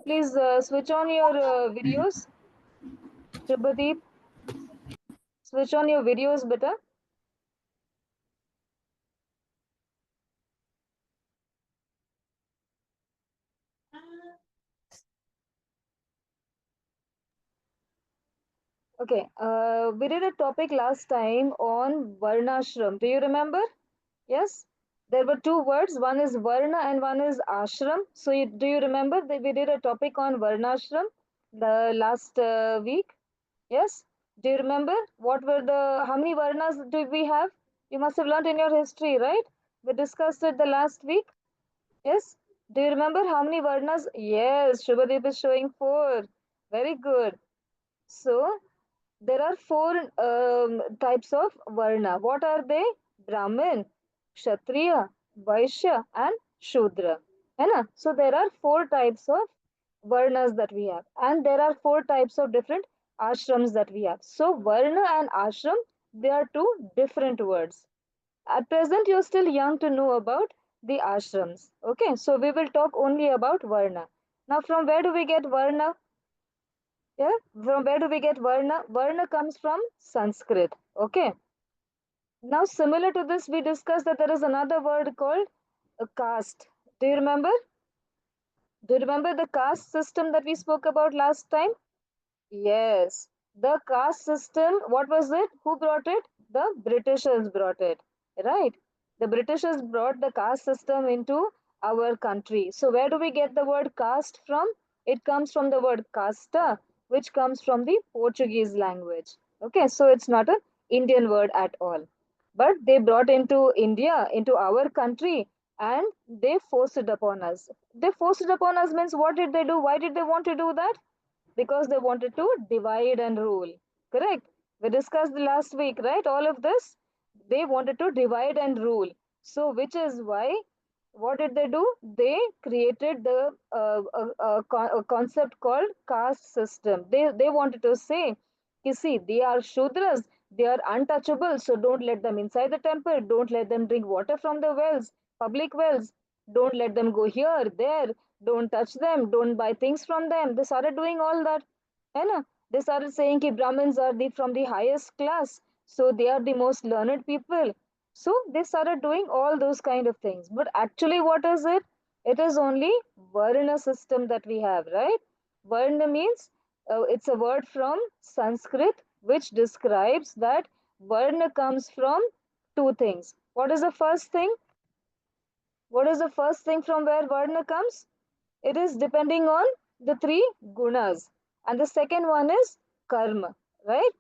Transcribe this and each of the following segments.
Please switch on your videos. Shubhadeep, switch on your videos, beta. Okay, we did a topic last time on Varnashram. Do you remember? Yes, there were two words. One is Varna and one is Ashram. So, do you remember that we did a topic on Varnashram the last week? Yes. Do you remember what were how many Varnas do we have? You must have learned in your history, right? We discussed it the last week. Yes. Do you remember how many Varnas? Yes, Shubhadeep is showing four. Very good. So, there are four types of Varna. What are they? Brahmin, Kshatriya, Vaishya, and Shudra. है ना? So there are four types of Varnas that we have, and there are four types of different ashrams that we have. So Varna and ashram, they are two different words. At present, you're still young to know about the ashrams. Okay, so we will talk only about Varna. Now, from where do we get Varna? Yeah, from where do we get Varna? Varna comes from Sanskrit. Okay. Now, similar to this, we discussed that there is another word called a caste. Do you remember? Do you remember the caste system that we spoke about last time? Yes. The caste system, what was it? Who brought it? The Britishers brought it. Right? The Britishers brought the caste system into our country. So, where do we get the word caste from? It comes from the word casta, which comes from the Portuguese language. Okay, so it's not an Indian word at all. But they brought into India, into our country, and they forced it upon us. They forced it upon us means what did they do? Why did they want to do that? Because they wanted to divide and rule. Correct? We discussed the last week, right? All of this. They wanted to divide and rule. So, which is why, what did they do? They created a concept called caste system. They wanted to say, you see, they are Shudras, they are untouchable, so don't let them inside the temple, don't let them drink water from the wells, public wells, don't let them go here, there, don't touch them, don't buy things from them. They started doing all that. है ना? They started saying that Brahmins are from the highest class, so they are the most learned people. So they started doing all those kind of things. But actually, what is it? It is only Varna system that we have, right? Varna means it's a word from Sanskrit which describes that Varna comes from two things. What is the first thing? What is the first thing from where Varna comes? It is depending on the three gunas. And the second one is karma, right?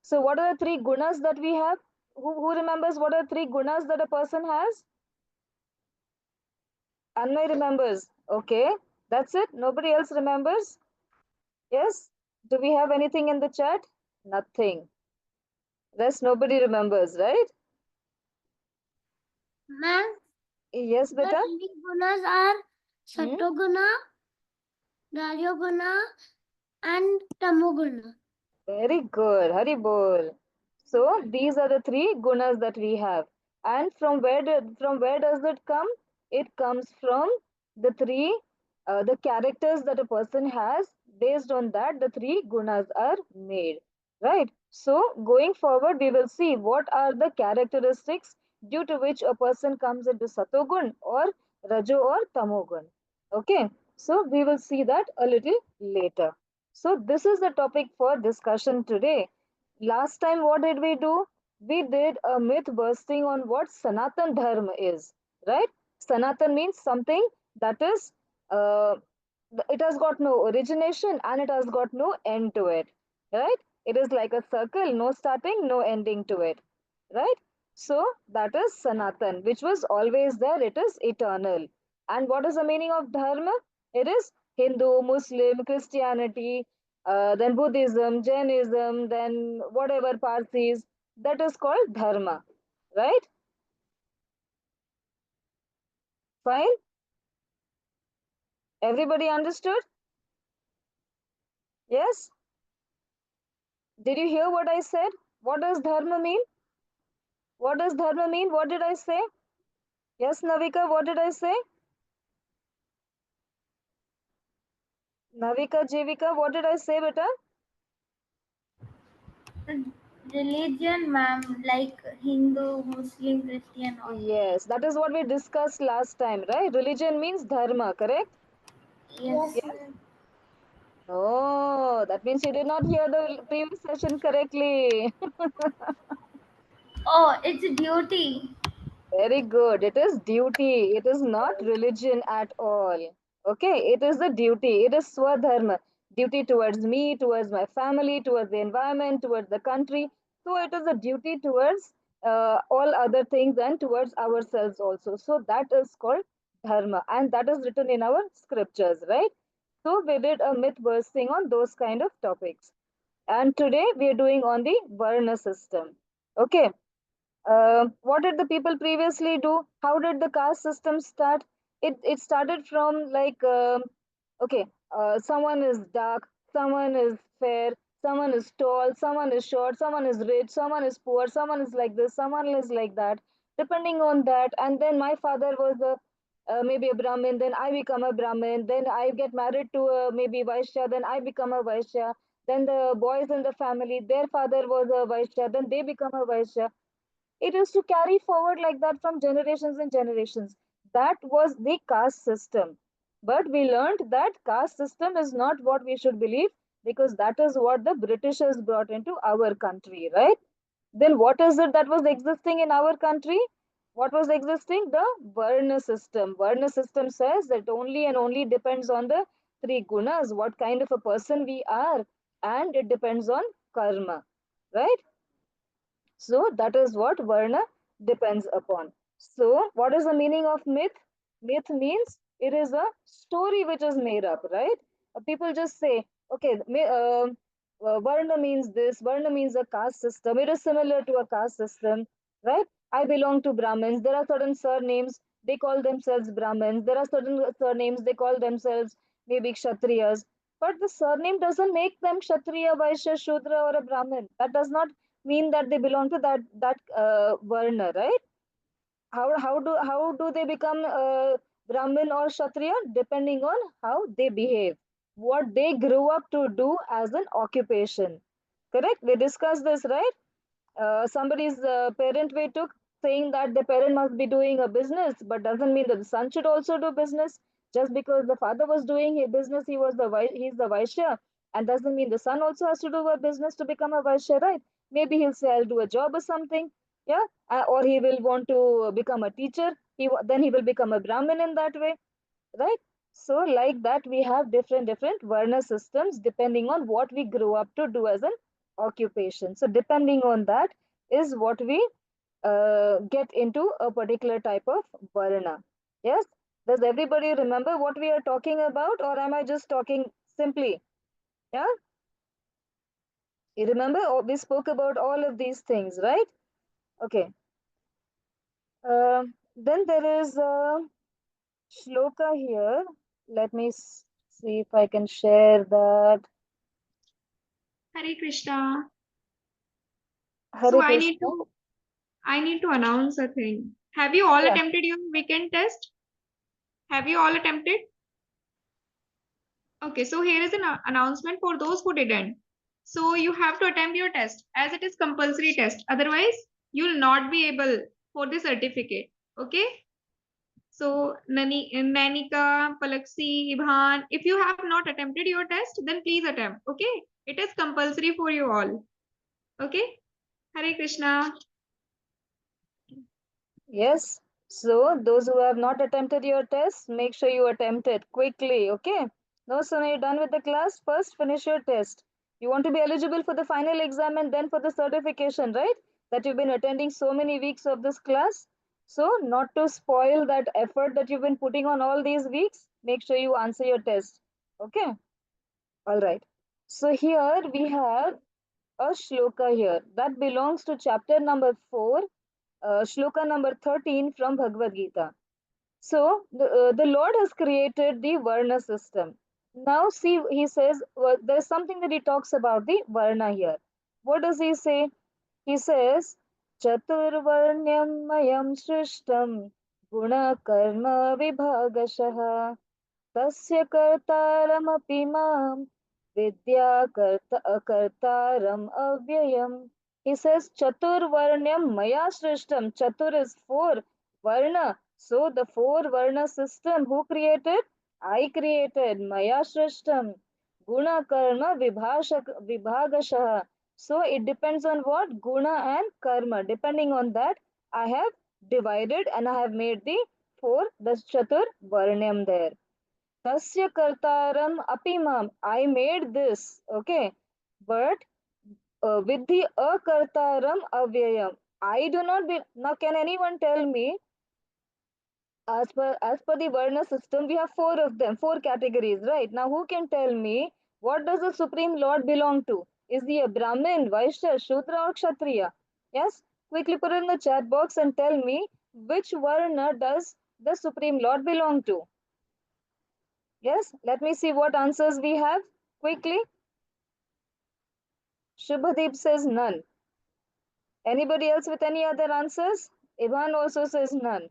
So, what are the three gunas that we have? Who remembers what are the three gunas that a person has? Anmay remembers. Okay, that's it. Nobody else remembers. Yes? Do we have anything in the chat? Nothing. Rest nobody remembers, right? Ma'am, Yes, the beta? three gunas are Hmm? Sattoguna, Rajoguna, and Tamoguna. Very good. Hari bol. So these are the three gunas that we have. And from where does it come? It comes from the three the characters that a person has. Based on that, the three gunas are made. Right. So going forward, we will see what are the characteristics due to which a person comes into satogun or rajo or tamogun. Okay. So we will see that a little later. So this is the topic for discussion today. Last time, what did we do? We did a myth busting on what Sanatan Dharma is, right? Sanatan means something that is, uh, it has got no origination and it has got no end to it, right? It is like a circle, no starting, no ending to it, right? So that is Sanatan, which was always there. It is eternal. And what is the meaning of Dharma? It is Hindu, Muslim, Christianity, then Buddhism, Jainism, then whatever Parsis, that is called Dharma, right? Fine? Everybody understood? Yes? Did you hear what I said? What does Dharma mean? What does Dharma mean? What did I say? Yes, Navika, what did I say? Navika, Jivika, what did I say, beta? Religion, ma'am, like Hindu, Muslim, Christian, all. Yes, that is what we discussed last time, right? Religion means dharma, correct? Yes, Yes. ma'am. Oh, that means you did not hear the previous session correctly. Oh, it's a duty. Very good. It is duty. It is not religion at all. Okay, it is the duty. It is swadharma. Duty towards me, towards my family, towards the environment, towards the country. So it is a duty towards all other things and towards ourselves also. So that is called dharma, and that is written in our scriptures, right? So we did a myth bursting on those kind of topics. And today we are doing on the Varna system. Okay. What did the people previously do? How did the caste system start? It started from like okay, someone is dark, someone is fair, someone is tall, someone is short, someone is rich, someone is poor, someone is like this, someone is like that. Depending on that, and then my father was a maybe a Brahmin, then I become a Brahmin, then I get married to a maybe Vaishya, then I become a Vaishya. Then the boys in the family, their father was a Vaishya, then they become a Vaishya. It is to carry forward like that from generations and generations. That was the caste system. But we learned that caste system is not what we should believe, because that is what the Britishers brought into our country, right? Then what is it that was existing in our country? What was existing? The Varna system. Varna system says that only and only depends on the three gunas, what kind of a person we are, and it depends on karma, right? So that is what Varna depends upon. So what is the meaning of myth? Myth means it is a story which is made up, right? People just say, okay, Varna means this, Varna means a caste system. It is similar to a caste system, right? I belong to Brahmins. There are certain surnames, they call themselves Brahmins. There are certain surnames, they call themselves maybe Kshatriyas. But the surname doesn't make them Kshatriya, Vaishya, Shudra, or a Brahmin. That does not mean that they belong to that varna, right? How do they become Brahmin or Kshatriya? Depending on how they behave, what they grew up to do as an occupation. Correct? We discussed this, right? Somebody's parent we took, saying that the parent must be doing a business, but doesn't mean that the son should also do business. Just because the father was doing a business, he's the Vaishya, and doesn't mean the son also has to do a business to become a Vaishya, right? Maybe he'll say, I'll do a job or something, yeah, or he will want to become a teacher. Then he will become a Brahmin in that way, right? So like that, we have different Varna systems depending on what we grew up to do as an occupation. So depending on that is what we get into a particular type of Varna. Yes. Does everybody remember what we are talking about, or am I just talking simply? Yeah, you remember? Oh, we spoke about all of these things, right? Okay. Then there is a shloka here. Let me see if I can share that. Hare Krishna. So Hare Krishna. I need to announce a thing. Have you all Yeah. attempted your weekend test? Have you all attempted? Okay, so here is an announcement for those who didn't. So you have to attempt your test as it is compulsory test. Otherwise, you will not be able for the certificate. Okay? So Nanika, Palaksi, Ibhan, if you have not attempted your test, then please attempt. Okay? It is compulsory for you all. Okay? Hare Krishna. Yes. So those who have not attempted your test, make sure you attempt it quickly. Okay. No sooner you're done with the class, first finish your test. You want to be eligible for the final exam and then for the certification, right? That you've been attending so many weeks of this class. So not to spoil that effort that you've been putting on all these weeks, make sure you answer your test. Okay. All right. So here we have a shloka here that belongs to chapter number 4, shloka number 13 from Bhagavad Gita. So the Lord has created the Varna system. Now see, he says there's something that he talks about the Varna here. What does he say? He says, Chaturvarnyam mayam shrishtam guna karma vibhagashah Tasya kartaramaphi mam vidya kartaram avyayam. He says Chatur Varnyam Maya Shrishtam. Chatur is four, Varna. So the four Varna system, who created? I created. Maya Shrishtam. Guna Karma Vibhagashaha. So it depends on what? Guna and Karma. Depending on that, I have divided and I have made the four, the Chatur Varnyam there. Tasya Kartaram Apimam. I made this. Okay. But with the akartaram avyayam. I do not be now. Can anyone tell me? As per the Varna system, we have four of them, four categories, right? Now, who can tell me what does the Supreme Lord belong to? Is he a Brahmin, Vaishya, Shudra, or Kshatriya? Yes. Quickly put it in the chat box and tell me which Varna does the Supreme Lord belong to? Yes. Let me see what answers we have. Quickly. Shubhadeep says none. Anybody else with any other answers? Ivan also says none.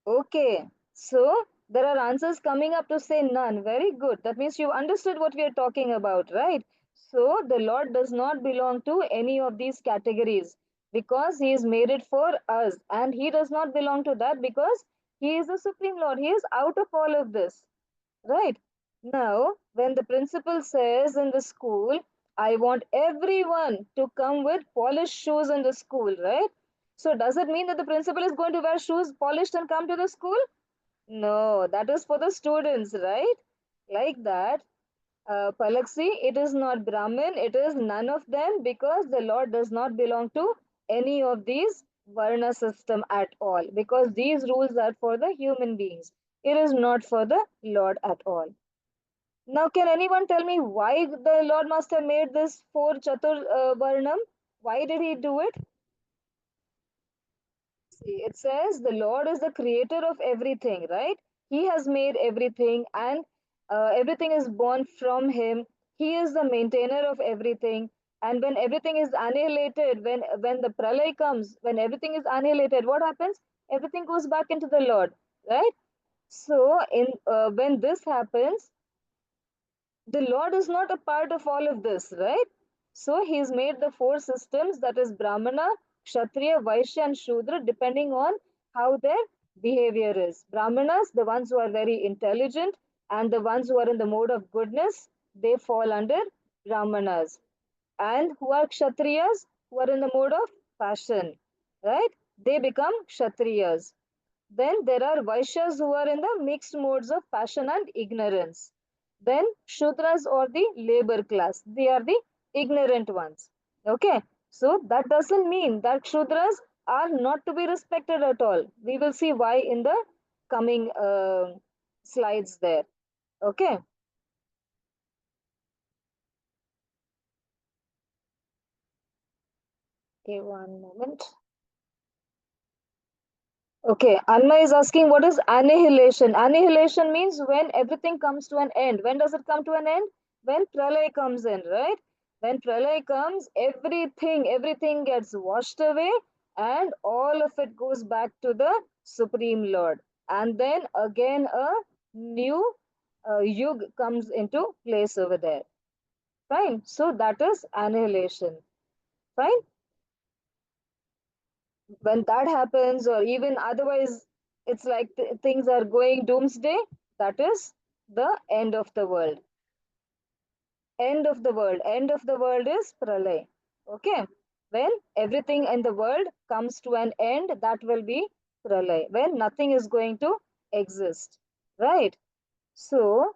Okay, so there are answers coming up to say none. Very good. That means you understood what we are talking about, right? So the Lord does not belong to any of these categories because He is made it for us, and He does not belong to that because He is the Supreme Lord. He is out of all of this, right? Now, when the principal says in the school, I want everyone to come with polished shoes in the school, right? So, does it mean that the principal is going to wear shoes polished and come to the school? No, that is for the students, right? Like that. Palaksi, it is not Brahmin, it is none of them because the Lord does not belong to any of these Varna system at all because these rules are for the human beings. It is not for the Lord at all. Now, can anyone tell me why the Lord must have made this four Chatur Varnam? Why did He do it? See, it says the Lord is the creator of everything, right? He has made everything and everything is born from Him. He is the maintainer of everything. And when everything is annihilated, when the pralay comes, when everything is annihilated, what happens? Everything goes back into the Lord, right? So, when this happens, the Lord is not a part of all of this, right? So He's made the four systems, that is Brahmana, Kshatriya, Vaishya, and Shudra, depending on how their behavior is. Brahmanas, the ones who are very intelligent, and the ones who are in the mode of goodness, they fall under Brahmanas. And who are Kshatriyas, who are in the mode of passion, right? They become Kshatriyas. Then there are Vaishyas who are in the mixed modes of passion and ignorance. Then Shudras or the labor class. They are the ignorant ones. Okay. So that doesn't mean that Shudras are not to be respected at all. We will see why in the coming slides there. Okay. Okay, one moment. Okay, Anma is asking what is annihilation? Annihilation means when everything comes to an end. When does it come to an end? When pralay comes in, right? When pralay comes, everything gets washed away and all of it goes back to the Supreme Lord. And then again a new yug comes into place over there. Fine. So that is annihilation. Fine. When that happens or even otherwise it's like things are going doomsday, that is the end of the world. End of the world is pralay. Okay, when everything in the world comes to an end, that will be pralay, when nothing is going to exist, right? So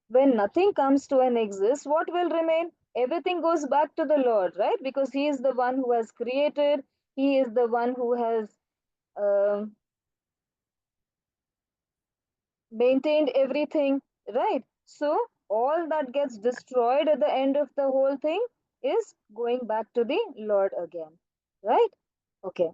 when nothing comes to an exist, what will remain? Everything goes back to the Lord, right? Because He is the one who has created, He is the one who has um, maintained everything, right? So all that gets destroyed at the end of the whole thing is going back to the Lord again, right? Okay.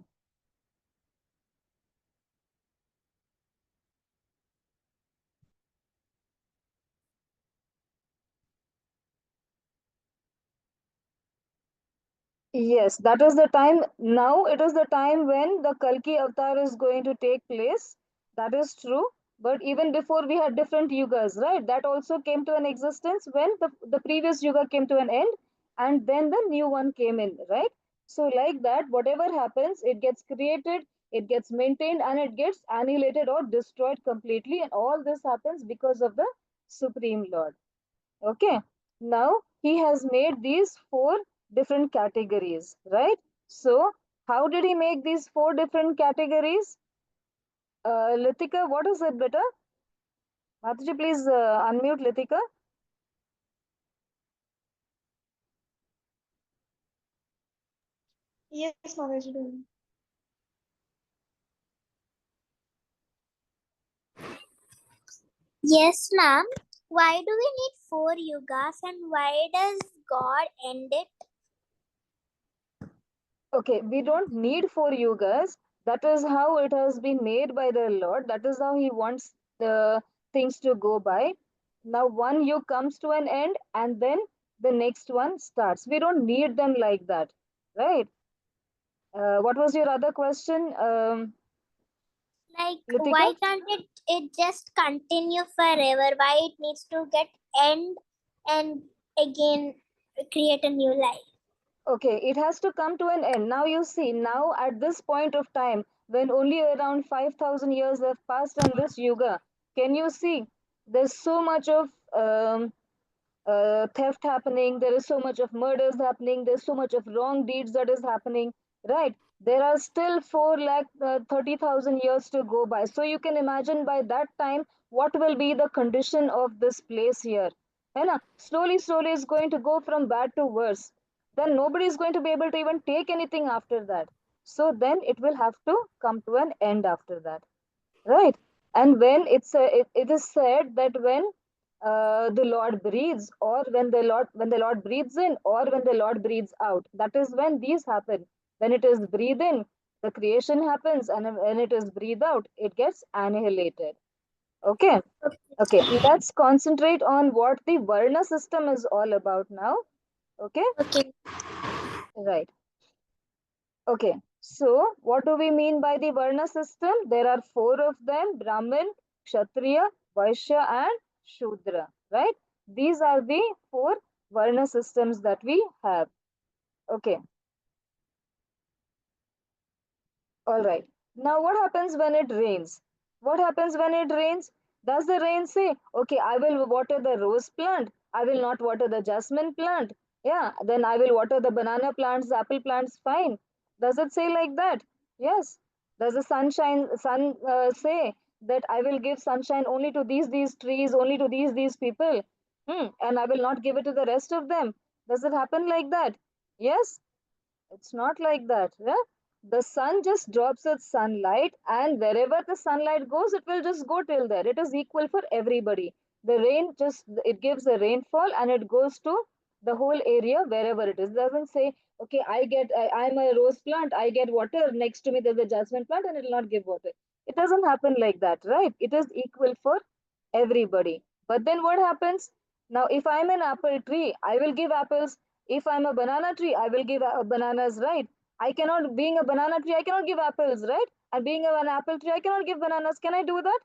Yes, that is the time. Now it is the time when the Kalki avatar is going to take place. That is true. But even before we had different yugas, right? That also came to an existence when the previous yuga came to an end and then the new one came in, right? So, like that, whatever happens, it gets created, it gets maintained, and it gets annihilated or destroyed completely. And all this happens because of the Supreme Lord. Okay. Now, he has made these four different categories, right? So, how did he make these four different categories? Litika, what is it, beta? Mataji, please unmute Litika. Yes, Mataji, do. Yes, ma'am. Why do we need four yugas and why does God end it? Okay, we don't need four yugas. That is how it has been made by the Lord. That is how He wants the things to go by. Now, one yug comes to an end and then the next one starts. We don't need them like that, right? What was your other question, Like, Litika? why can't it just continue forever? Why it needs to get end and again create a new life? Okay, it has to come to an end. Now you see, now at this point of time, when only around 5,000 years have passed on this yuga, can you see there's so much of theft happening, there is so much of murders happening, there's so much of wrong deeds that is happening, right? There are still 4 lakh 30,000 years to go by. So you can imagine by that time what will be the condition of this place here. है ना? Slowly, slowly it's going to go from bad to worse. Then nobody is going to be able to even take anything after that. So then it will have to come to an end after that, right? And when it is said that when the Lord breathes, or when the Lord breathes in, or when the Lord breathes out, that is when these happen. When it is breathe in, the creation happens, and when it is breathe out, it gets annihilated. Okay. Okay, let's concentrate on what the Varna system is all about now. Okay, Okay. right. Okay, so what do we mean by the Varna system? There are four of them: Brahmin, Kshatriya, Vaishya, and Shudra, right? These are the four Varna systems that we have. Okay, all right. Now, what happens when it rains? What happens when it rains? Does the rain say, okay, I will water the rose plant, I will not water the jasmine plant? Yeah, then I will water the banana plants, the apple plants, fine. Does it say like that? Yes. Does the sun say that I will give sunshine only to these trees, only to these people? And I will not give it to the rest of them? Does it happen like that? Yes. It's not like that. Yeah? The sun just drops its sunlight, and wherever the sunlight goes, it will just go till there. It is equal for everybody. The rain just it gives a rainfall and it goes to the whole area wherever it is. It doesn't say, okay, I'm a rose plant, I get water. Next to me, there's a jasmine plant, and it will not give water. It doesn't happen like that, right? It is equal for everybody. But then what happens? Now, if I'm an apple tree, I will give apples. If I'm a banana tree, I will give bananas, right? I cannot, being a banana tree, I cannot give apples, right? And being an apple tree, I cannot give bananas. Can I do that?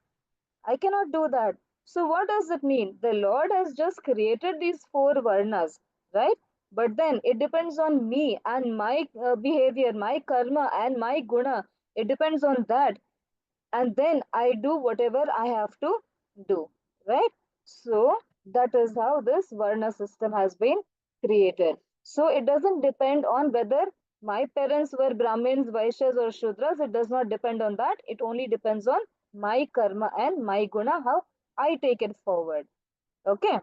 I cannot do that. So, what does it mean? The Lord has just created these four varnas, right? But then it depends on me and my behavior, my karma, and my guna. It depends on that, and then I do whatever I have to do, right? So that is how this Varna system has been created. So it doesn't depend on whether my parents were Brahmins, Vaishyas, or Shudras. It does not depend on that. It only depends on my karma and my guna, how I take it forward. Okay.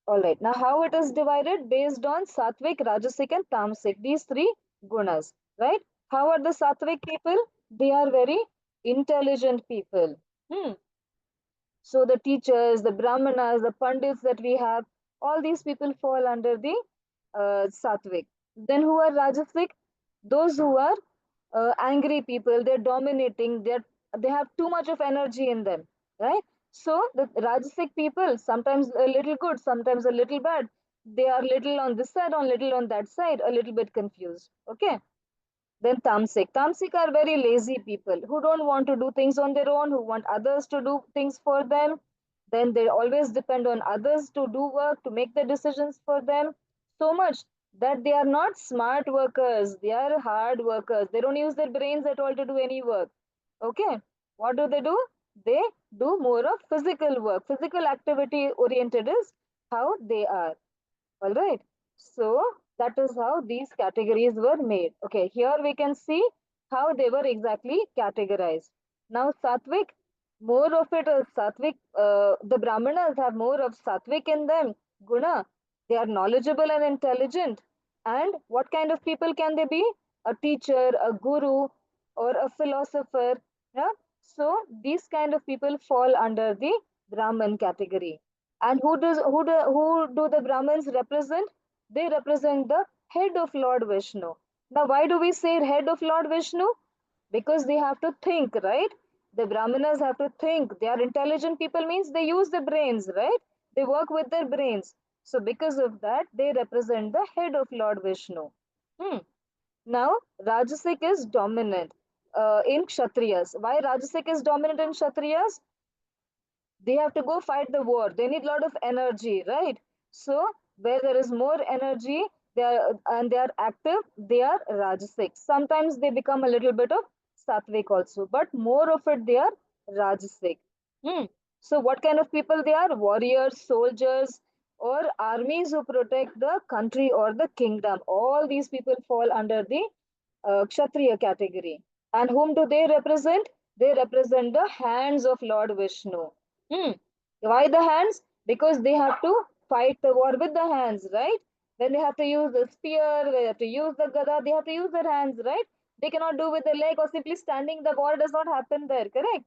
All right. Now, how it is divided based on Sattvic, Rajasic, and Tamasic, these three gunas, right? How are the Sattvic people? They are very intelligent people. Hmm. So the teachers, the brahmanas, the pandits that we have, all these people fall under the Sattvic. Then who are Rajasic? Those who are angry people, they're dominating, they have too much of energy in them, right? So the Rajasic people, sometimes a little good, sometimes a little bad. They are little on this side, on little on that side, a little bit confused. Okay. Then tamasic. Tamasic are very lazy people who don't want to do things on their own, who want others to do things for them. Then they always depend on others to do work, to make the decisions for them. So much that they are not smart workers, they are hard workers. They don't use their brains at all to do any work. Okay. What do? They do more of physical work. Physical activity oriented is how they are. All right. So that is how these categories were made. Okay, here we can see how they were exactly categorized. Now, Sattvic, more of it is Sattvic. The Brahmanas have more of Sattvic in them. Guna, they are knowledgeable and intelligent. And what kind of people can they be? A teacher, a guru, or a philosopher. Yeah? So these kind of people fall under the Brahman category. And who do the Brahmins represent? They represent the head of Lord Vishnu. Now, why do we say head of Lord Vishnu? Because they have to think, right? The Brahmanas have to think. They are intelligent people, means they use the brains, right? They work with their brains. So, because of that, they represent the head of Lord Vishnu. Hmm. Now, Rajasic is dominant in Kshatriyas. Why Rajasic is dominant in Kshatriyas? They have to go fight the war. They need a lot of energy, right? So where there is more energy, they are active, they are rajasic. Sometimes they become a little bit of sattvic also, but more of it they are rajasic. Hmm. So what kind of people they are? Warriors, soldiers, or armies who protect the country or the kingdom. All these people fall under the Kshatriya category. And whom do they represent? They represent the hands of Lord Vishnu. Hmm. Why the hands? Because they have to fight the war with the hands, right? Then they have to use the spear, they have to use the gada, they have to use their hands, right? They cannot do with the leg or simply standing. The war does not happen there, correct?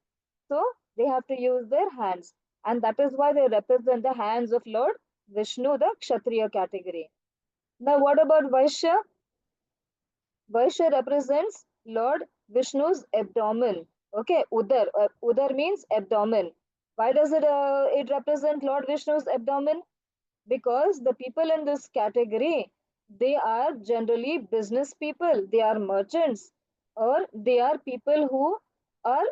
So they have to use their hands. And that is why they represent the hands of Lord Vishnu, the Kshatriya category. Now, what about Vaishya? Vaishya represents Lord Vishnu's abdomen. Okay, Udar. Udar means abdomen. Why does it represent Lord Vishnu's abdomen? Because the people in this category, they are generally business people. They are merchants, or they are people who are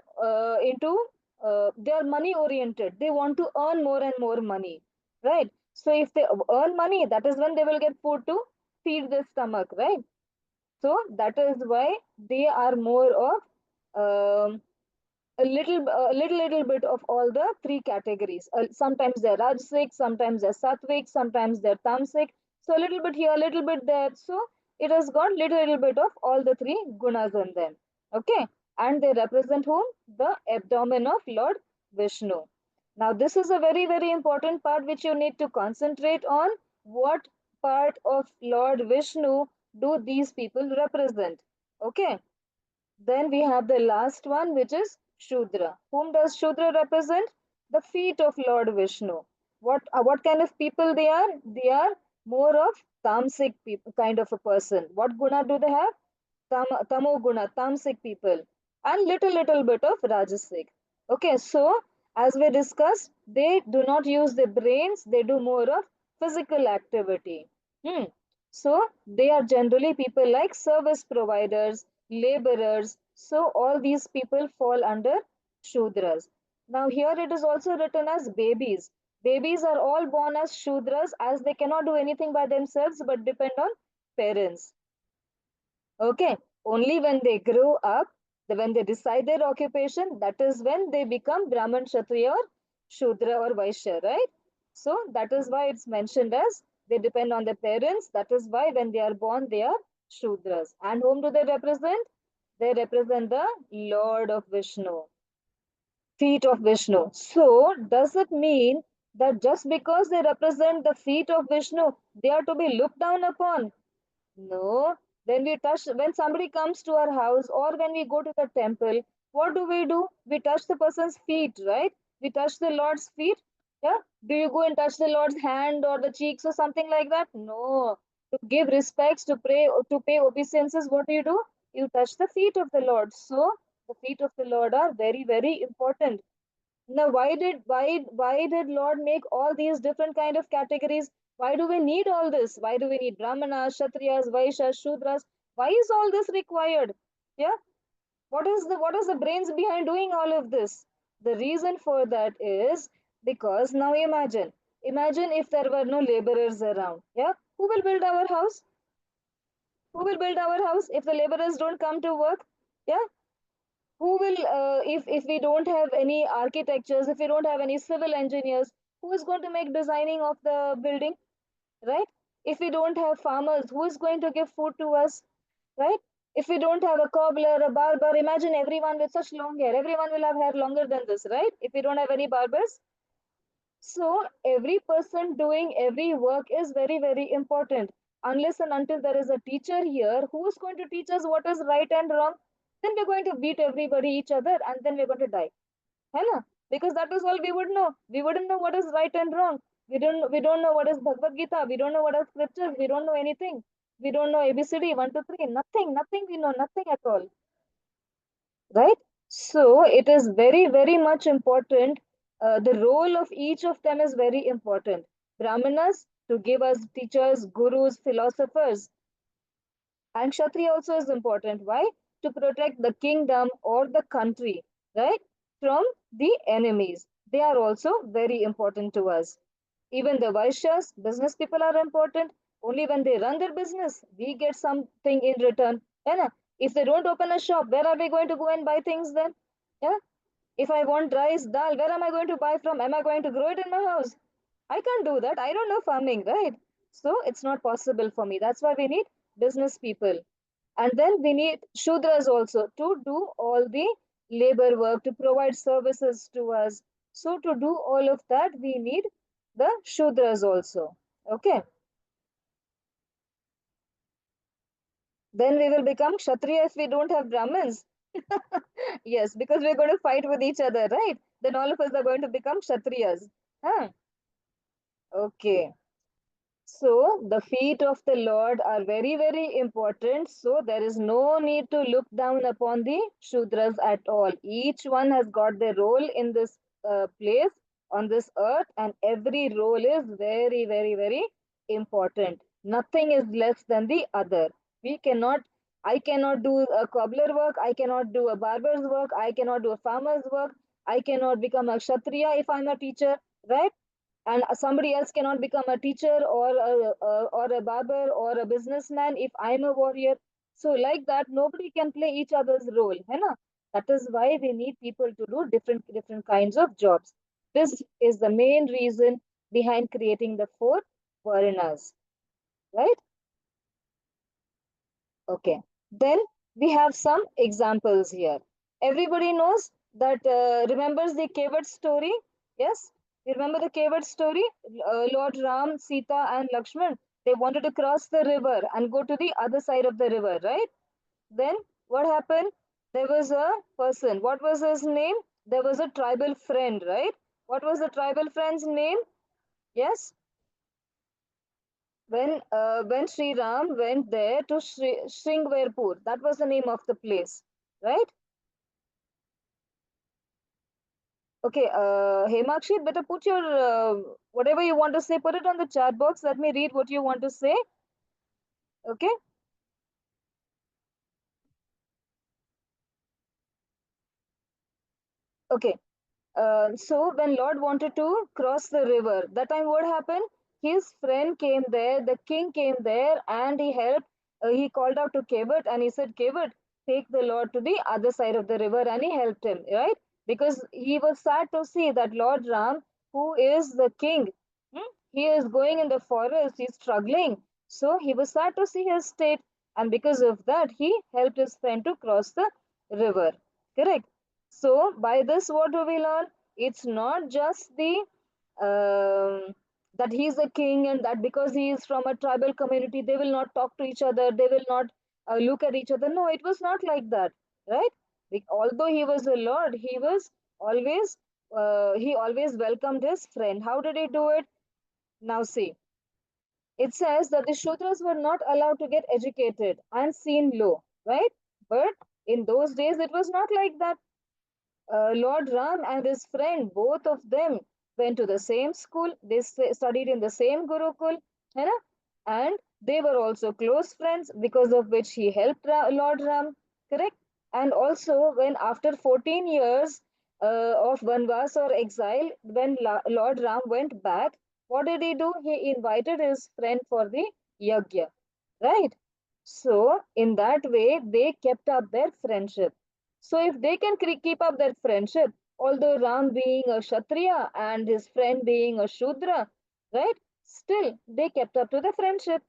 they are money oriented. They want to earn more and more money, right? So if they earn money, that is when they will get food to feed their stomach, right? So that is why they are more of a little bit of all the three categories. Sometimes they're rajasic, sometimes they're sattvic, sometimes they're tamasic. So a little bit here, a little bit there. So it has got little bit of all the three gunas in them. Okay, and they represent whom? The abdomen of Lord Vishnu. Now this is a very important part which you need to concentrate on. What part of Lord Vishnu do these people represent? Okay. Then we have the last one, which is Shudra. Whom does Shudra represent? The feet of Lord Vishnu. What kind of people they are? They are more of tamasic people, kind of a person. What guna do they have? Tamo guna, tamasic people, and little bit of rajasic. Okay, so as we discussed, they do not use the brains. They do more of physical activity. Hmm. So they are generally people like service providers, laborers. So all these people fall under Shudras. Now here it is also written as babies. Babies are all born as Shudras as they cannot do anything by themselves but depend on parents. Okay, only when they grow up, when they decide their occupation, that is when they become Brahman, Kshatriya, or Shudra or Vaishya, right? So that is why it's mentioned as they depend on their parents. That is why when they are born, they are Shudras. And whom do they represent? They represent the Lord of Vishnu, feet of Vishnu. So does it mean that just because they represent the feet of Vishnu, they are to be looked down upon? No. When somebody comes to our house or when we go to the temple, what do? We touch the person's feet, right? We touch the Lord's feet. Yeah. Do you go and touch the Lord's hand or the cheeks or something like that? No. To give respects, to pray, to pay obeisances, what do? You touch the feet of the Lord. So the feet of the Lord are very important. Now, why did Lord make all these different kind of categories? Why do we need all this? Why do we need Brahmanas, Kshatriyas, Vaishyas, Shudras? Why is all this required? Yeah, what is the brains behind doing all of this? The reason for that is because now imagine if there were no laborers around. Yeah, who will build our house? Who will build our house if the laborers don't come to work? Yeah, who will if we don't have any architectures, if we don't have any civil engineers, who is going to make designing of the building, right? If we don't have farmers, who is going to give food to us, right? If we don't have a cobbler, a barber, imagine everyone with such long hair. Everyone will have hair longer than this, right? If we don't have any barbers. So every person doing every work is very, very important. Unless and until there is a teacher here who is going to teach us what is right and wrong, then we're going to beat everybody, each other, and then we're going to die. है ना? Because that is all we would know. We wouldn't know what is right and wrong. We don't know what is Bhagavad Gita. We don't know what are scriptures. We don't know anything. We don't know ABCD 1 2 3. Nothing. We know nothing at all. Right? So it is very, very much important. The role of each of them is very important. Brahmanas to give us teachers, gurus, philosophers, and Kshatriya also is important. Why? To protect the kingdom or the country, right? From the enemies. They are also very important to us. Even the Vaishyas, business people are important. Only when they run their business, we get something in return. है ना? If they don't open a shop, where are we going to go and buy things then? Yeah. If I want rice, dal, where am I going to buy from? Am I going to grow it in my house? I can't do that. I don't know farming, right? So it's not possible for me. That's why we need business people. And then we need Shudras also to do all the labor work, to provide services to us. So to do all of that, we need the Shudras also. Okay. Then we will become Kshatriya if we don't have Brahmins. Yes, because we're going to fight with each other, right? Then all of us are going to become Kshatriyas. Huh? Okay. So the feet of the Lord are very, very important. So there is no need to look down upon the Shudras at all. Each one has got their role in this place on this earth, and every role is very, very, very important. Nothing is less than the other. We cannot, I cannot do a cobbler work, I cannot do a barber's work, I cannot do a farmer's work, I cannot become a Kshatriya if I'm a teacher, right? And somebody else cannot become a teacher or a barber or a businessman if I'm a warrior. So like that, nobody can play each other's role, है ना? That is why we need people to do different kinds of jobs. This is the main reason behind creating the four varnas, right? Okay. Then we have some examples here. Everybody knows that, remembers the Kevat story? Yes? You remember the Kevat story? Lord Ram, Sita, and Lakshman, they wanted to cross the river and go to the other side of the river, right? Then what happened? There was a person. What was his name? There was a tribal friend, right? What was the tribal friend's name? Yes? When Sri Ram went there to Shringverpur, that was the name of the place, right? Okay, Hemakshi, better put your whatever you want to say, put it on the chat box. Let me read what you want to say. Okay, okay. So when Lord wanted to cross the river, that time what happened? His friend came there, the king came there, and he helped. He called out to Kevat and he said, Kevat, take the Lord to the other side of the river, and he helped him, right? Because he was sad to see that Lord Ram, who is the king, he is going in the forest, he's struggling. So he was sad to see his state, and because of that, he helped his friend to cross the river. Correct. So by this, what do we learn? It's not just the that he's a king and that because he is from a tribal community, they will not talk to each other, they will not look at each other. No, it was not like that, right? Although he was a lord, always he always welcomed his friend. How did he do it? Now see, it says that the Shudras were not allowed to get educated and seen low, right? But in those days, it was not like that. Lord Ram and his friend, both of them went to the same school. They studied in the same Gurukul, है ना? And They were also close friends, because of which he helped Lord Ram, correct? And also, when after 14 years of Vanvas or exile, when Lord Ram went back, what did he do? He invited his friend for the yajna, right? So, in that way, they kept up their friendship. So, if they can keep up their friendship, although Ram being a Kshatriya and his friend being a Shudra, right? Still, they kept up to the friendship.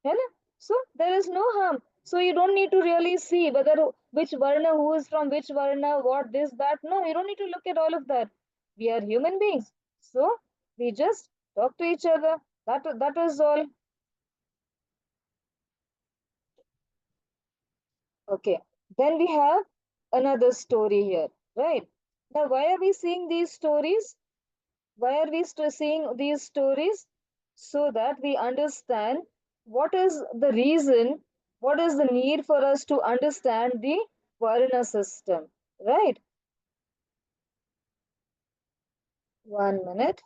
है ना? So there is no harm. So you don't need to really see whether which Varna, who is from which Varna, what this, that. No, you don't need to look at all of that. We are human beings. So we just talk to each other. That is all. Okay. Then we have another story here, right? Now, why are we seeing these stories? Why are we seeing these stories? So that we understand what is the reason, what is the need for us to understand the Varna system, right? 1 minute.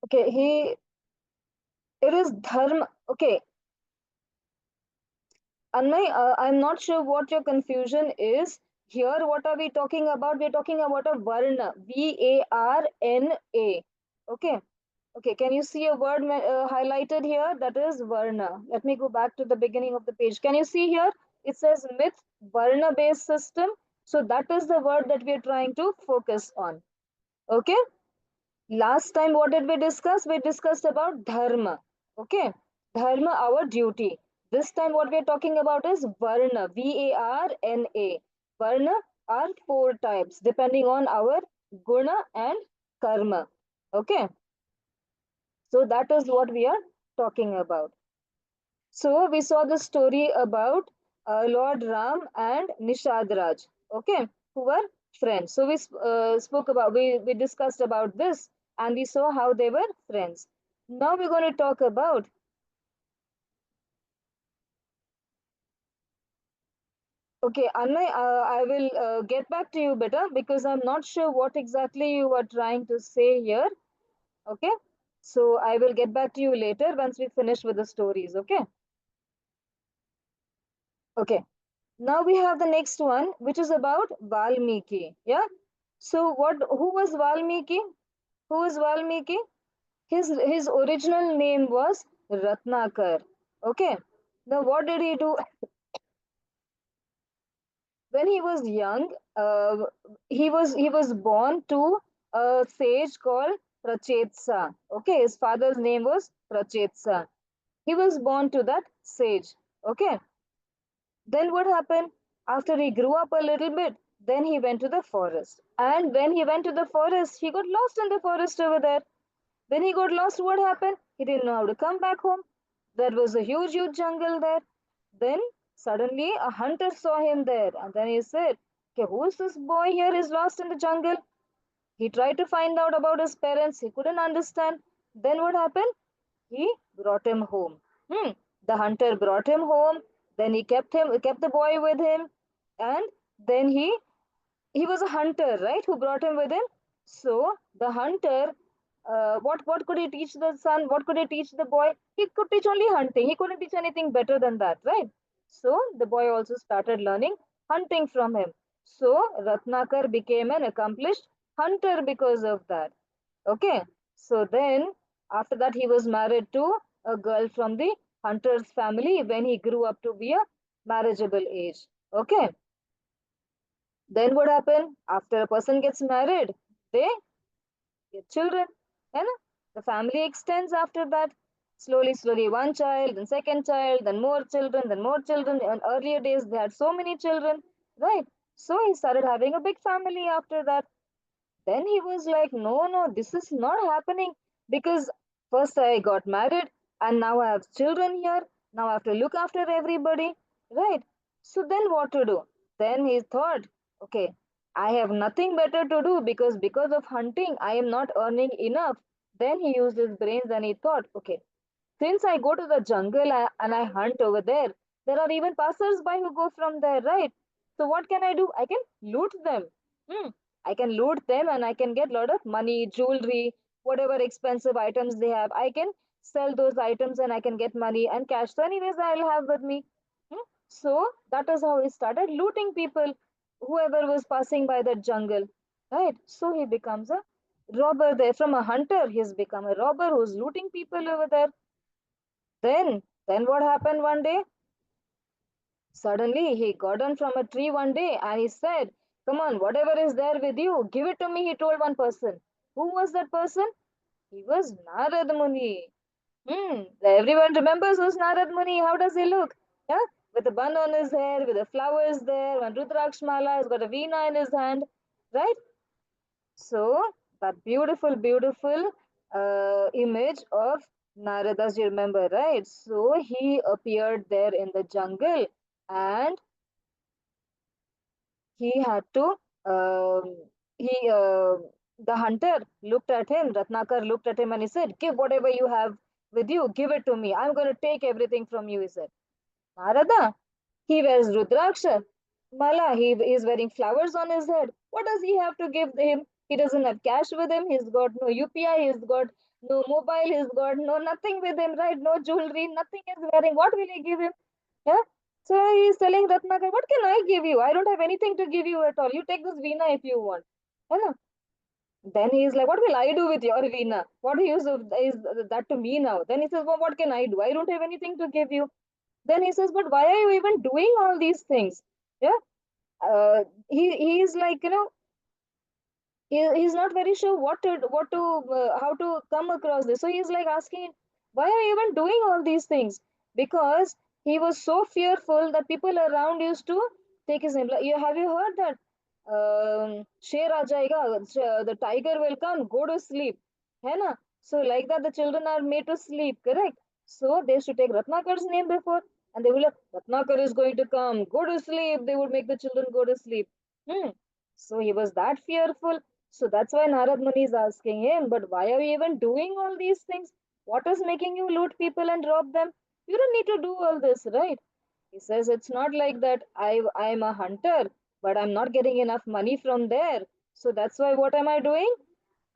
Okay, it is Dharma. Okay, Anmay, I'm not sure what your confusion is. Here, what are we talking about? We're talking about a Varna, Varna. Okay. Okay, can you see a word highlighted here? That is Varna. Let me go back to the beginning of the page. Can you see here? It says myth, Varna based system. So that is the word that we are trying to focus on. Okay. Last time, what did we discuss? We discussed about Dharma. Okay. Dharma, our duty. This time, what we are talking about is Varna, Varna. Varna are four types depending on our guna and karma. Okay. So that is what we are talking about. So we saw the story about Lord Ram and Nishad Raj, okay, who were friends. So we discussed about this and we saw how they were friends. Now we're going to talk about. Okay, Anmay, I will get back to you better because I'm not sure what exactly you are trying to say here. Okay, so I will get back to you later once we finish with the stories. Okay. Okay. Now we have the next one, which is about Valmiki. Yeah. So what? Who was Valmiki? Who was Valmiki? His original name was Ratnakar. Okay. Now what did he do when he was young? He was born to a sage called Prachetsa. Okay. His father's name was Prachetsa. He was born to that sage. Okay. Then what happened? After he grew up a little bit, then he went to the forest. And when he went to the forest, he got lost in the forest over there. When he got lost, what happened? He didn't know how to come back home. There was a huge, huge jungle there. Then suddenly a hunter saw him there. And then he said, okay, who's this boy here? He's lost in the jungle. He tried to find out about his parents. He couldn't understand. Then what happened? He brought him home. The hunter brought him home. Then he kept the boy with him, and then he was a hunter, right? Who brought him with him. So the hunter, what could he teach the son? What could he teach the boy? He could teach only hunting. He couldn't teach anything better than that, right? So the boy also started learning hunting from him. So Ratnakar became an accomplished hunter because of that. Okay. So then after that he was married to a girl from the hunter's family when he grew up to be a marriageable age. Okay. Then what happened? After a person gets married, they get children. And the family extends after that. Slowly, slowly, one child, then second child, then more children, then more children. In earlier days, they had so many children, right? So he started having a big family after that. Then he was like, no, no, this is not happening because first I got married and now I have children here. Now I have to look after everybody, right? So then what to do? Then he thought, okay, I have nothing better to do because of hunting, I am not earning enough. Then he used his brains and he thought, okay, since I go to the jungle and I hunt over there, There are even passers-by who go from there, right? So what can I do? I can loot them. Hmm. I can loot them and I can get a lot of money, jewelry, whatever expensive items they have. I can sell those items and I can get money and cash. So anyways, I'll have with me. Hmm. So that is how he started looting people, whoever was passing by that jungle, right? So he becomes a robber there. From a hunter, he's become a robber who's looting people over there. Then what happened one day? Suddenly he got down from a tree one day and he said, "Come on, whatever is there with you, give it to me," he told one person. Who was that person? He was Narad Muni. Everyone remembers who's Narad Muni. How does he look? Yeah, with a bun on his hair, with the flowers there, one Rudraksh mala, he's got a veena in his hand, right? So that beautiful, beautiful image of Naradas, you remember, right? So he appeared there in the jungle and he had to um, he the hunter looked at him. Ratnakar looked at him and he said, "Give whatever you have with you, give it to me. I'm going to take everything from you," he said. Narada, he wears rudraksha mala, he is wearing flowers on his head. What does he have to give him? He doesn't have cash with him, he's got no UPI, he's got no mobile, he's got no nothing with him, right? No jewelry, nothing is wearing. What will he give him? Yeah. So he's telling Ratnakar, "What can I give you? I don't have anything to give you at all. You take this veena if you want." You know? Then he's like, "What will I do with your veena? What use of is that to me now?" Then he says, "Well, what can I do? I don't have anything to give you." Then he says, "But why are you even doing all these things?" Yeah. He's like, he's not very sure what to how to come across this. So he's like asking, "Why are you even doing all these things?" Because he was so fearful that people around used to take his name. Like, have you heard that sher aa jayega, the tiger will come, go to sleep, है ना? So like that the children are made to sleep, correct? So they should take Ratnakar's name before, and they will like, "Ratnakar is going to come, go to sleep." They would make the children go to sleep. Hmm. So he was that fearful. So that's why Narad Muni is asking him, "But why are you even doing all these things? What is making you loot people and rob them? You don't need to do all this, right?" He says, "It's not like that. I'm a hunter, but I'm not getting enough money from there. So that's why what am I doing?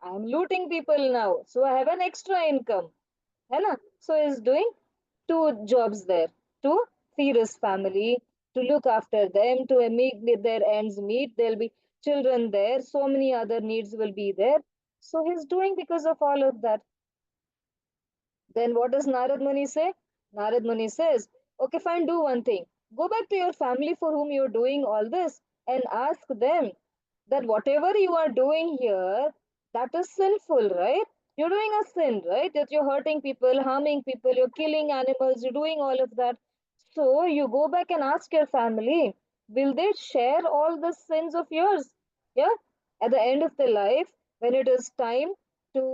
I'm looting people now. So I have an extra income." है ना? So he's doing two jobs there to feed his family, to look after them, to make their ends meet. There'll be children there, so many other needs will be there. So he's doing because of all of that. Then what does Narad Muni say? Narad Muni says, "Okay, fine, do one thing. Go back to your family for whom you're doing all this and ask them that whatever you are doing here, that is sinful, right? You're doing a sin, right? That you're hurting people, harming people, you're killing animals, you're doing all of that. So you go back and ask your family, will they share all the sins of yours? Yeah. At the end of their life, when it is time to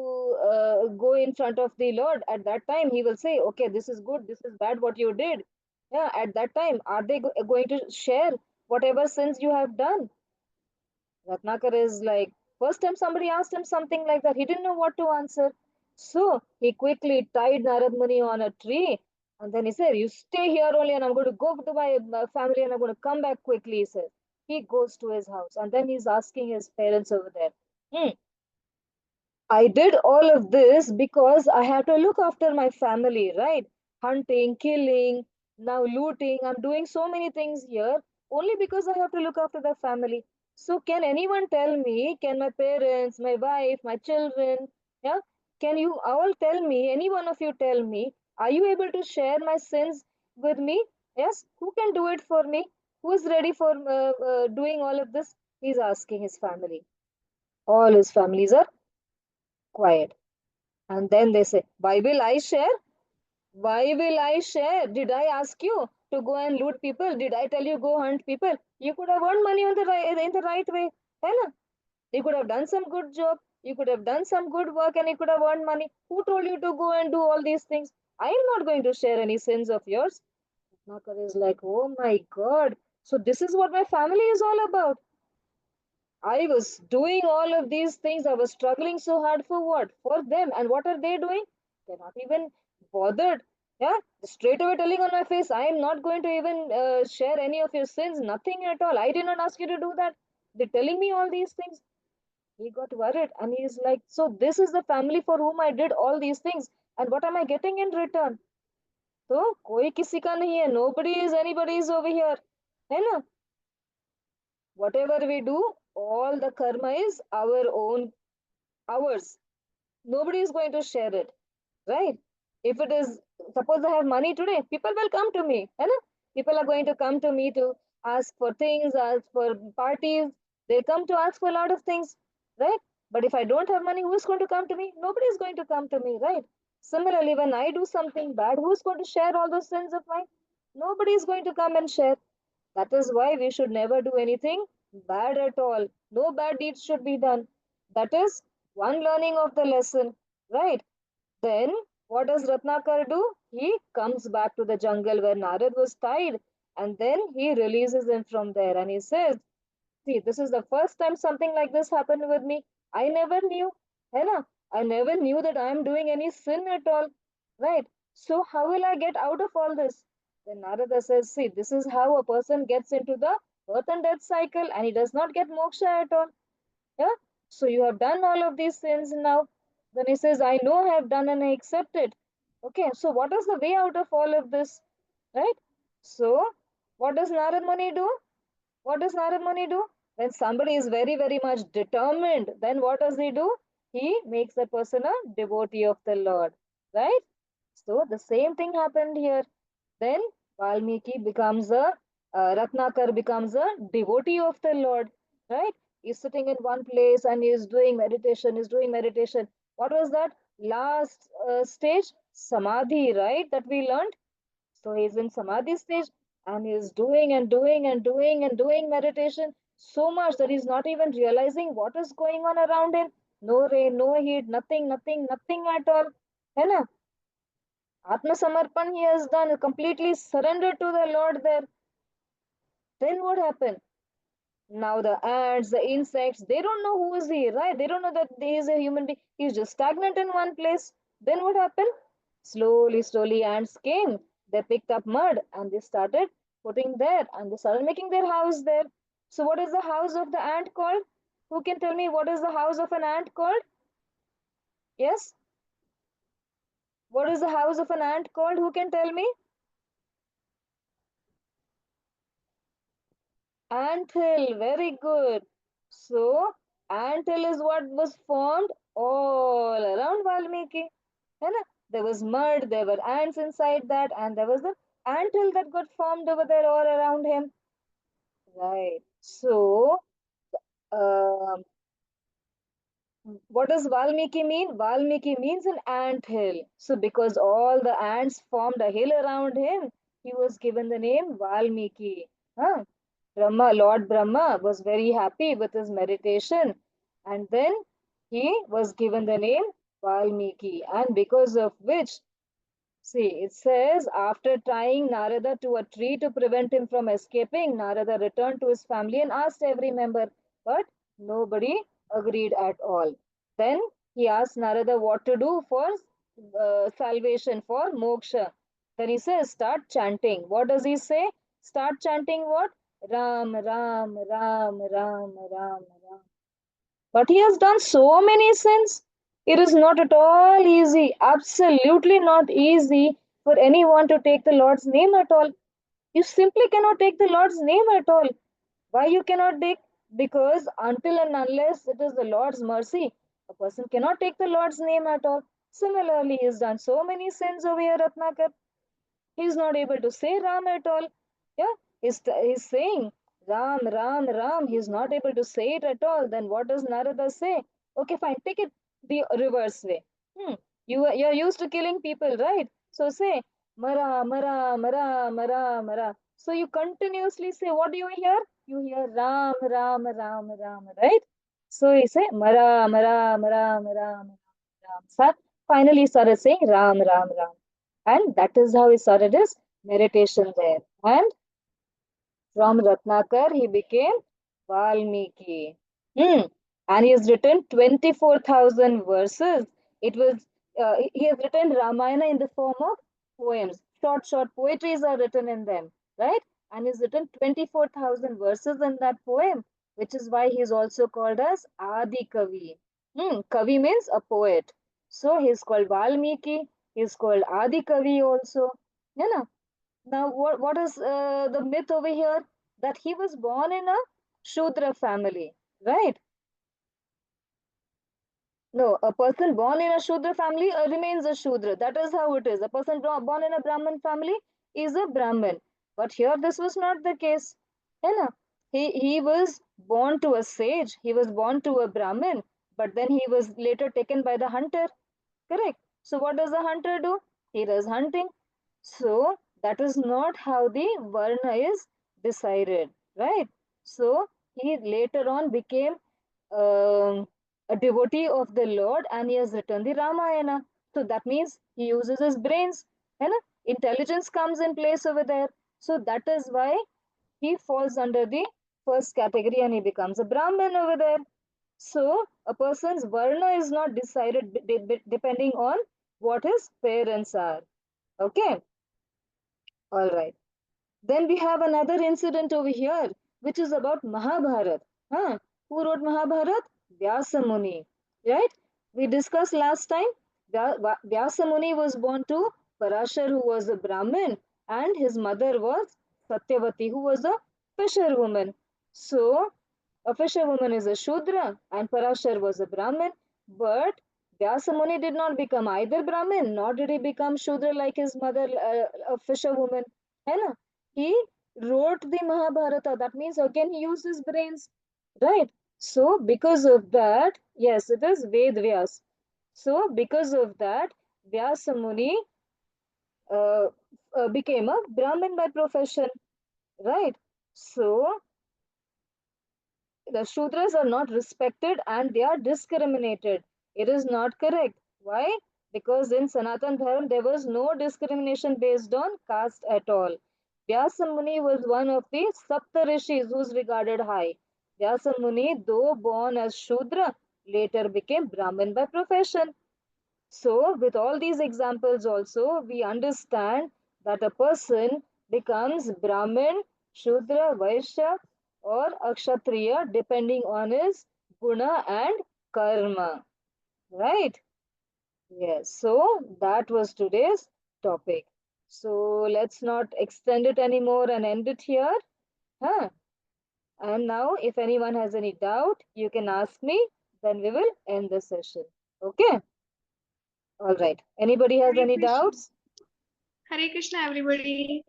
go in front of the Lord, at that time He will say, "Okay, this is good, this is bad, what you did." Yeah. At that time, are they going to share whatever sins you have done? Ratnakar is like, first time somebody asked him something like that, he didn't know what to answer. So he quickly tied Narad Muni on a tree and then he said, "You stay here only and I'm going to go to my family and I'm going to come back quickly," he said. He goes to his house and then he's asking his parents over there, "Hmm, I did all of this because I have to look after my family, right? Hunting, killing, now looting. I'm doing so many things here only because I have to look after the family. So, can anyone tell me, can my parents, my wife, my children, yeah, can you all tell me, any one of you tell me, are you able to share my sins with me? Yes, who can do it for me? Who is ready for doing all of this?" He's asking his family. All his families are quiet. And then they say, "Why will I share? Why will I share? Did I ask you to go and loot people? Did I tell you go hunt people? You could have earned money on the right, in the right way. है ना? You could have done some good job. You could have done some good work and you could have earned money. Who told you to go and do all these things? I am not going to share any sins of yours." Nakar is like, "Oh my God. So this is what my family is all about. I was doing all of these things. I was struggling so hard for what? For them. And what are they doing? They're not even bothered. Yeah, straight away telling on my face, I am not going to even share any of your sins, nothing at all. I did not ask you to do that. They're telling me all these things. He got worried and he's like, so this is the family for whom I did all these things. And what am I getting in return? So, koi kisi ka nahi hai. Nobody is anybody's over here. है ना? Whatever we do, all the karma is our own, ours. Nobody is going to share it, right? If it is, suppose I have money today, people will come to me, है ना? People are going to come to me to ask for things, ask for parties. They come to ask for a lot of things, right? But if I don't have money, who is going to come to me? Nobody is going to come to me, right? Similarly, when I do something bad, who is going to share all those sins of mine? Nobody is going to come and share. That is why we should never do anything bad at all. No bad deeds should be done. That is one learning of the lesson, right? Then what does Ratnakar do? He comes back to the jungle where Narad was tied, and then he releases him from there and he says, see, this is the first time something like this happened with me. I never knew, है ना? I never knew that I am doing any sin at all, right? So how will I get out of all this? Then Narada says, see, this is how a person gets into the birth and death cycle, and he does not get moksha at all. Yeah. So you have done all of these sins now. Then he says, I know I have done and I accept it. Okay. So what is the way out of all of this, right? So what does Narad Muni do? What does Narad Muni do? When somebody is very, very much determined, then what does he do? He makes the person a devotee of the Lord, right? So the same thing happened here. Then Valmiki becomes Ratnakar becomes a devotee of the Lord, right? He's sitting in one place and he's doing meditation, he's doing meditation. What was that last stage? Samadhi, right? That we learned. So he's in Samadhi stage and he's doing and doing and doing and doing meditation so much that he's not even realizing what is going on around him. No rain, no heat, nothing, nothing, nothing at all. है ना? Atma Samarpan he has done, completely surrendered to the Lord there. Then what happened? Now the ants, the insects, they don't know who is he, right? They don't know that he is a human being. He's just stagnant in one place. Then what happened? Slowly, slowly ants came. They picked up mud and they started putting there and they started making their house there. So what is the house of the ant called? Who can tell me what is the house of an ant called? Yes? What is the house of an ant called? Who can tell me? Anthill, very good. So, anthill is what was formed all around Valmiki. है ना? There was mud, there were ants inside that, and there was the anthill that got formed over there all around him. Right. So, um, what does Valmiki mean? Valmiki means an ant hill. So, because all the ants formed a hill around him, he was given the name Valmiki. Huh? Lord Brahma was very happy with his meditation, and then he was given the name Valmiki, and because of which, see, it says after tying Narada to a tree to prevent him from escaping, Narada returned to his family and asked every member, but nobody agreed at all. Then he asked Narada what to do for salvation, for moksha. Then he says, start chanting. What does he say? Start chanting what? Ram, Ram, Ram, Ram, Ram, Ram. But he has done so many sins. It is not at all easy, absolutely not easy for anyone to take the Lord's name at all. You simply cannot take the Lord's name at all. Why you cannot take? Because until and unless it is the Lord's mercy, a person cannot take the Lord's name at all. Similarly, he has done so many sins over here, Ratnakar. He's not able to say Ram at all. Yeah, he's saying Ram, Ram, Ram. He's not able to say it at all. Then what does Narada say? Okay, fine. Take it the reverse way. You're used to killing people, right? So say Mara, Mara, Mara, Mara, Mara. So you continuously say, what do you hear? You hear Ram, Ram, Ram, Ram, right? So you say Mara, Mara, Mara, Mara, Ram. So finally he started saying Ram, Ram, Ram. And that is how he started his meditation there. And from Ratnakar, he became Valmiki. And he has written 24,000 verses. It was he has written Ramayana in the form of poems. Short poetries are written in them, right? And he's written 24,000 verses in that poem, which is why he's also called as Adi Kavi. Kavi means a poet. So he's called Valmiki, he's called Adi Kavi also. You know? Now, what is the myth over here? That he was born in a Shudra family, right? No, a person born in a Shudra family remains a Shudra. That is how it is. A person born in a Brahman family is a Brahman. But here this was not the case. You know, he was born to a sage. He was born to a Brahmin. But then he was later taken by the hunter. Correct. So what does the hunter do? He does hunting. So that is not how the Varna is decided. Right. So he later on became um, a devotee of the Lord and he has written the Ramayana. So that means he uses his brains. You know? Intelligence comes in place over there. So that is why he falls under the first category and he becomes a Brahmin over there. So a person's Varna is not decided depending on what his parents are. Okay, all right. Then we have another incident over here, which is about Mahabharat. Huh? Who wrote Mahabharat? Vyasa Muni. Right? We discussed last time. Vyasa Muni was born to Parashar, who was a Brahmin, and his mother was Satyavati, who was a fisherwoman. So, a fisherwoman is a Shudra, and Parashar was a Brahmin. But Vyasa Muni did not become either Brahmin, nor did he become Shudra like his mother, a fisherwoman. है ना? He wrote the Mahabharata. That means again he used his brains, right? So because of that, yes, it is Ved Vyas. So because of that, Vyasa Muni uh, became a Brahmin by profession, right? So the Shudras are not respected and they are discriminated. It is not correct. Why? Because in Sanatan Dharma there was no discrimination based on caste at all. Vyasa Muni was one of the Sapta Rishis who is regarded high. Vyasa Muni, though born as Shudra, later became Brahmin by profession. So, with all these examples, also, we understand that a person becomes Brahmin, Shudra, Vaishya, or Akshatriya depending on his guna and karma. Right? Yes. So, that was today's topic. So, let's not extend it anymore and end it here. Huh? And now, if anyone has any doubt, you can ask me, then we will end the session. Okay? All right. Anybody has Hare any Krishna. doubts? Hare Krishna, everybody.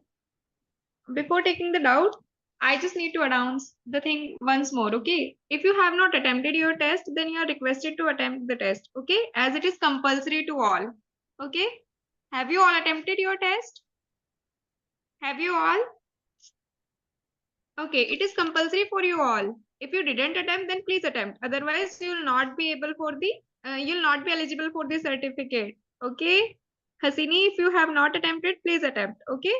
Before taking the doubt, I just need to announce the thing once more, okay? If you have not attempted your test, then you are requested to attempt the test, okay? As it is compulsory to all, okay? Have you all attempted your test? Have you all? Okay, it is compulsory for you all. If you didn't attempt, then please attempt. Otherwise, you will not be able for the, you'll not be eligible for the certificate, okay? Hasini, if you have not attempted, please attempt, okay?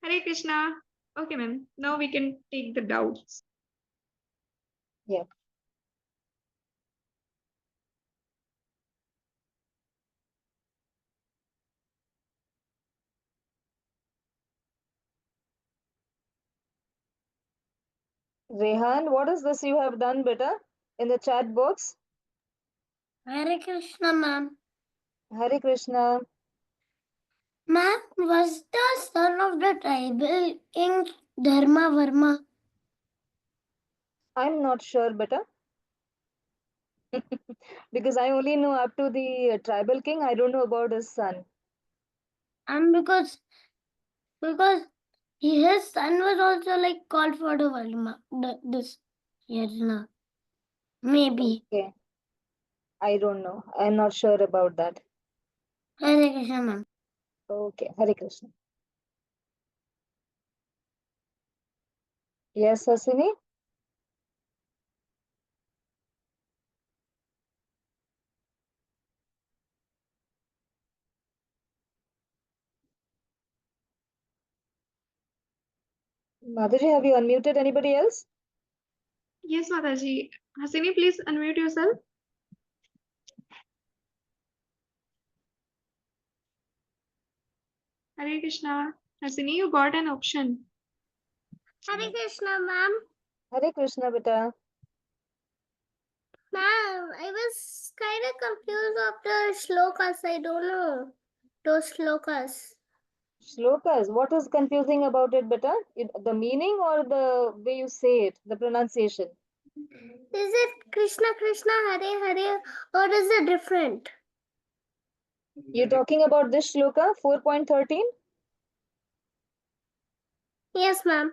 Hare Krishna. Okay, ma'am. Now we can take the doubts. Yeah. Rehan, what is this you have done, beta, in the chat box? Hare Krishna, ma'am. Hare Krishna. Ma'am, was the son of the tribal king Dharma Varma? I'm not sure, beta, because I only know up to the tribal king. I don't know about his son. And because his son was also like called for the Varma. This Yajna. Maybe. Okay. I don't know. I'm not sure about that. Hare Krishna, ma'am. Okay. Hare Krishna. Yes, Hasini? Madhuri, have you unmuted anybody else? Yes, Mataji. Hasini, please unmute yourself. Hare Krishna. Rajni, you got an option. Hare Krishna, ma'am. Hare Krishna, beta. Ma'am, I was kind of confused of the shlokas. I don't know those shlokas. Shlokas. What is confusing about it, beta? The meaning or the way you say it, the pronunciation? Is it Krishna Krishna Hare Hare or is it different? You're talking about this shloka, 4.13? Yes, ma'am.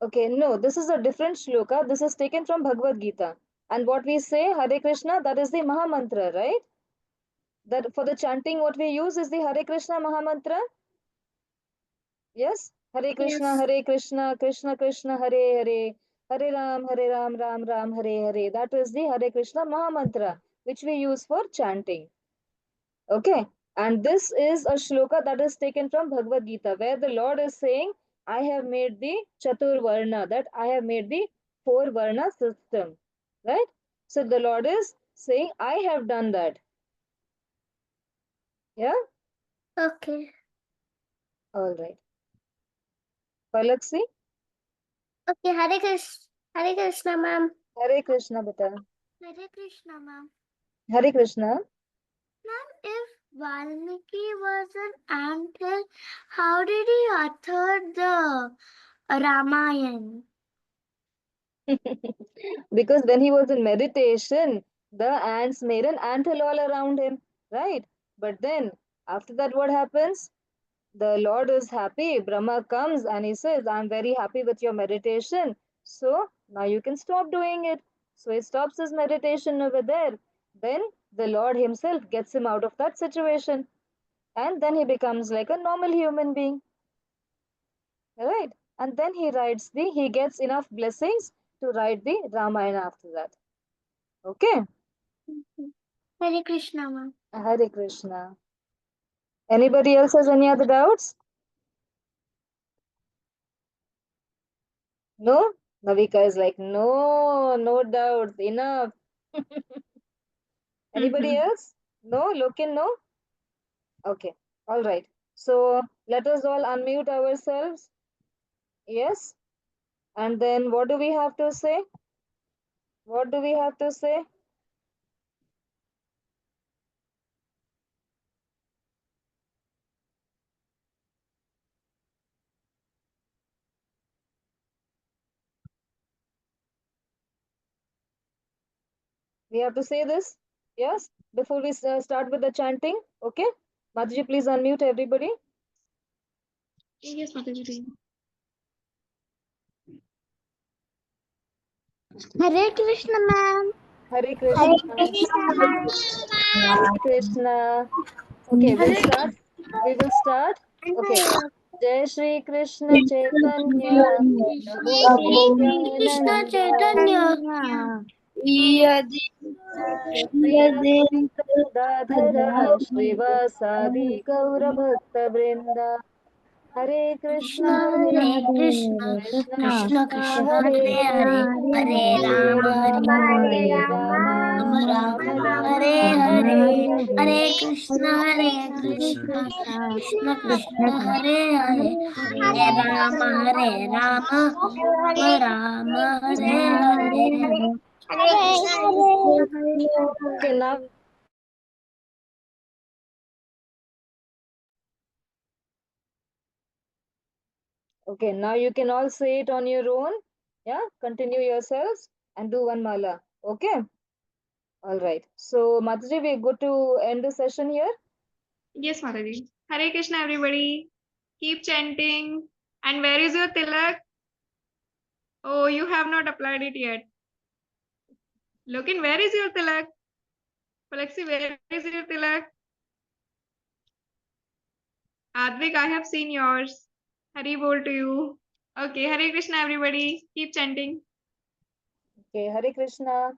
Okay, no, this is a different shloka. This is taken from Bhagavad Gita. And what we say, Hare Krishna, that is the Mahamantra, right? That for the chanting, what we use is the Hare Krishna Mahamantra. Yes? Hare Krishna, Yes. Hare Krishna, Krishna Krishna, Hare Hare, Hare Ram, Ram Ram, Hare Hare. That is the Hare Krishna Mahamantra, which we use for chanting. Okay? And this is a shloka that is taken from Bhagavad Gita, where the Lord is saying, I have made the Chatur Varna, that I have made the 4 Varna system. Right? So the Lord is saying, I have done that. Yeah? Okay. All right. Palaksi, Okay, Hare Krishna, ma'am. Hare Krishna, beta. Hare Krishna, ma'am. Hare Krishna. Ma'am, if Valmiki was an ant, how did he author the Ramayana? Because when he was in meditation, the ants made an anthill all around him, right? But then, after that, what happens? The Lord is happy. Brahma comes and he says, I'm very happy with your meditation. So now you can stop doing it. So he stops his meditation over there. Then the Lord himself gets him out of that situation. And then he becomes like a normal human being. Right? And then he gets enough blessings to write the Ramayana after that. Okay? Hare Krishna, ma'am. Hare Krishna. Anybody else has any other doubts? No? Navika is like, no, no doubts, enough. Anybody else? No? Lokin, no? Okay. All right. So let us all unmute ourselves. Yes? And then what do we have to say? What do we have to say? We have to say this? Yes? Before we start with the chanting? Okay? Mataji, please unmute everybody. Yes, Mataji. Hare Krishna, ma'am. Hare Krishna. Hare Krishna. Okay, we'll start. We will start. Okay. Jai Shri Krishna Chaitanya Prabhu Krishna Nityananda Chaitanya. Shri Advaita Gadadhara Shrivasadi Gaura Bhakta Vrinda Hare Krishna Krishna Hare Hare Krishna. Krishna Krishna Krishna Krishna Hare Hare Hare Hare. Hare Hare Rama Rama Hare Rama Rama Rama Rama Hare Rama Hare. Hare Hare Hare Krishna Hare Krishna. Krishna Krishna Hare Hare. Hare Hare Rama Hare Rama Rama Hare Hare. Okay, now you can all say it on your own. Yeah, continue yourselves and do one mala. Okay, all right. So, Mataji, we're good to end the session here. Yes, Mataji. Hare Krishna, everybody. Keep chanting. And where is your tilak? Oh, you have not applied it yet. Look where is your tilak? Alexi, where is your tilak? Advik, I have seen yours. Hari bol to you. Okay, Hare Krishna, everybody. Keep chanting. Okay, Hare Krishna.